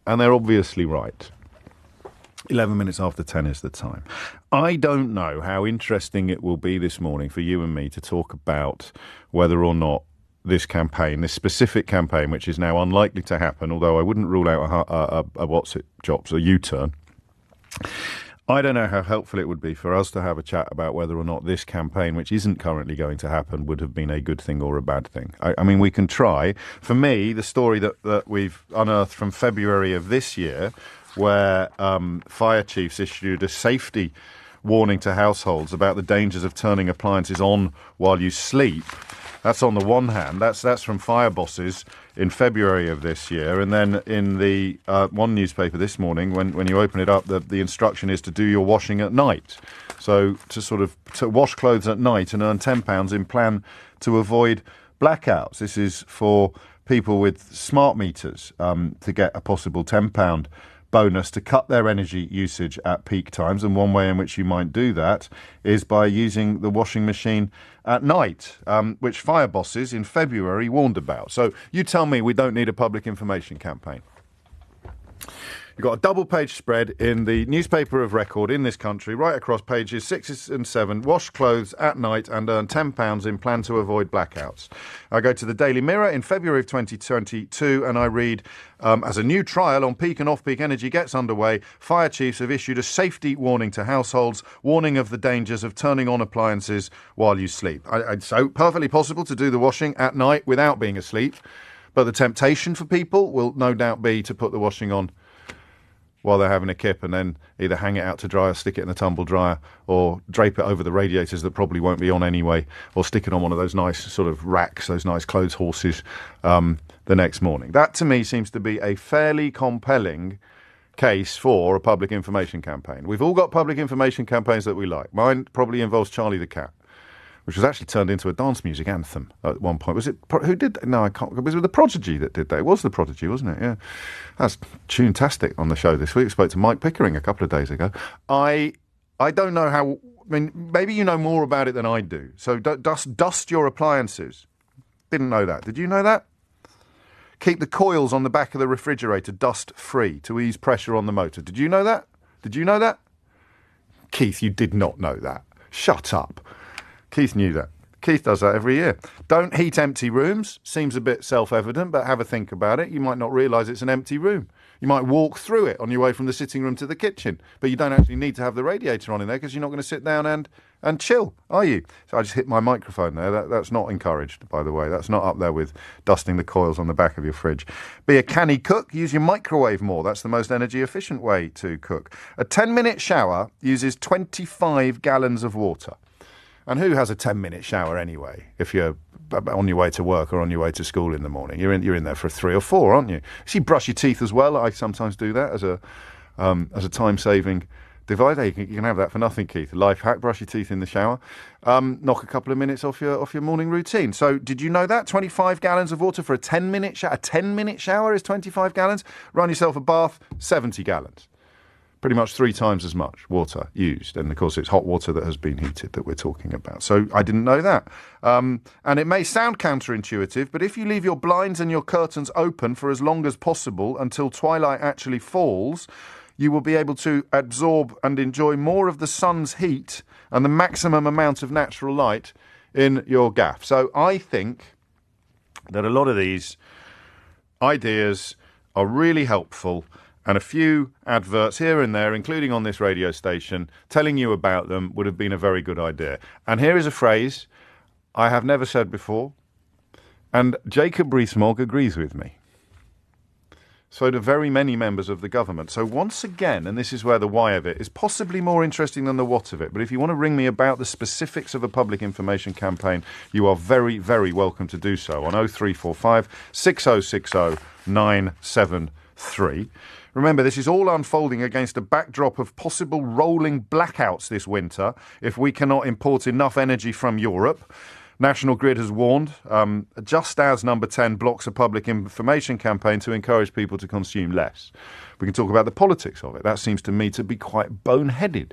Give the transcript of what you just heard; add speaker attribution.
Speaker 1: and they're obviously right. 11 minutes after 10 is the time. I don't know how interesting it will be this morning for you and me to talk about whether or not this campaign, this specific campaign, which is now unlikely to happen, although I wouldn't rule out a U-turn. I don't know how helpful it would be for us to have a chat about whether or not this campaign, which isn't currently going to happen, would have been a good thing or a bad thing. I mean, we can try. For me, the story that we've unearthed from February of this year, where fire chiefs issued a safety warning to households about the dangers of turning appliances on while you sleep. That's on the one hand. That's from fire bosses in February of this year. And then in the one newspaper this morning, when you open it up, the instruction is to do your washing at night. So to wash clothes at night and earn £10 in plan to avoid blackouts. This is for people with smart meters to get a possible £10 bonus to cut their energy usage at peak times. And one way in which you might do that is by using the washing machine at night, which fire bosses in February warned about. So you tell me we don't need a public information campaign. You've got a double-page spread in the newspaper of record in this country, right across pages 6 and 7, wash clothes at night and earn £10 in plan to avoid blackouts. I go to the Daily Mirror in February of 2022 and I read, as a new trial on peak and off-peak energy gets underway, fire chiefs have issued a safety warning to households, warning of the dangers of turning on appliances while you sleep. So perfectly possible to do the washing at night without being asleep, but the temptation for people will no doubt be to put the washing on while they're having a kip and then either hang it out to dry or stick it in the tumble dryer or drape it over the radiators that probably won't be on anyway, or stick it on one of those nice sort of racks, those nice clothes horses the next morning. That to me seems to be a fairly compelling case for a public information campaign. We've all got public information campaigns that we like. Mine probably involves Charlie the Cat, which was actually turned into a dance music anthem at one point. Was it, who did, no, I can't, was it the Prodigy that did that? It was the Prodigy, wasn't it? Yeah. That's tune-tastic on the show this week. I spoke to Mike Pickering a couple of days ago. I don't know how, I mean, maybe you know more about it than I do. So dust your appliances. Didn't know that. Did you know that? Keep the coils on the back of the refrigerator dust-free to ease pressure on the motor. Did you know that? Did you know that? Keith, you did not know that. Shut up. Keith knew that. Keith does that every year. Don't heat empty rooms. Seems a bit self-evident, but have a think about it. You might not realise it's an empty room. You might walk through it on your way from the sitting room to the kitchen, but you don't actually need to have the radiator on in there because you're not going to sit down and chill, are you? So I just hit my microphone there. That's not encouraged, by the way. That's not up there with dusting the coils on the back of your fridge. Be a canny cook. Use your microwave more. That's the most energy-efficient way to cook. A 10-minute shower uses 25 gallons of water. And who has a 10-minute shower anyway, if you're on your way to work or on your way to school in the morning? You're in there for 3 or 4, aren't you? So you brush your teeth as well. I sometimes do that as a time-saving device. You can have that for nothing, Keith. Life hack, brush your teeth in the shower. Knock a couple of minutes off your morning routine. So did you know that? 25 gallons of water for a 10-minute shower. A 10-minute shower is 25 gallons. Run yourself a bath, 70 gallons. Pretty much 3 times as much water used. And, of course, it's hot water that has been heated that we're talking about. So I didn't know that. And it may sound counterintuitive, but if you leave your blinds and your curtains open for as long as possible until twilight actually falls, you will be able to absorb and enjoy more of the sun's heat and the maximum amount of natural light in your gaff. So I think that a lot of these ideas are really helpful. And a few adverts here and there, including on this radio station, telling you about them would have been a very good idea. And here is a phrase I have never said before, and Jacob Rees-Mogg agrees with me. So do very many members of the government. So once again, and this is where the why of it is possibly more interesting than the what of it, but if you want to ring me about the specifics of a public information campaign, you are very, very welcome to do so on 0345 6060 973. Remember, this is all unfolding against a backdrop of possible rolling blackouts this winter if we cannot import enough energy from Europe. National Grid has warned, just as Number 10 blocks a public information campaign to encourage people to consume less. We can talk about the politics of it. That seems to me to be quite boneheaded.